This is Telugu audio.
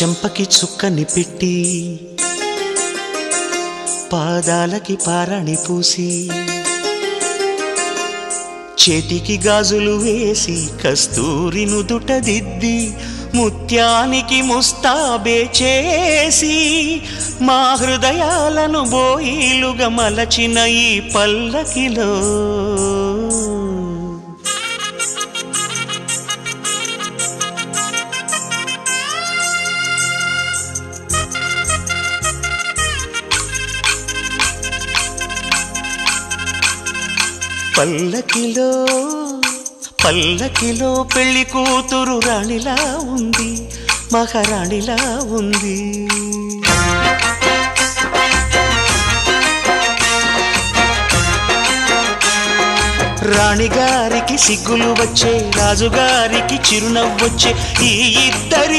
చెంపకి చుక్కని పెట్టి పాదాలకి పారాణి పూసి చేతికి గాజులు వేసి కస్తూరి నుదుట దిద్ది ముత్యానికి ముస్తాబే చేసి మా హృదయాలను బోయిలుగా మలచిన ఈ పల్లకిలో పల్లకిలో పల్లకిలో పెళ్లి కూతురు రాణిలా ఉంది, మహారాణిలా ఉంది. రాణిగారికి సిగ్గులు వచ్చే, రాజుగారికి చిరునవ్వొచ్చే, ఈ ఇద్దరి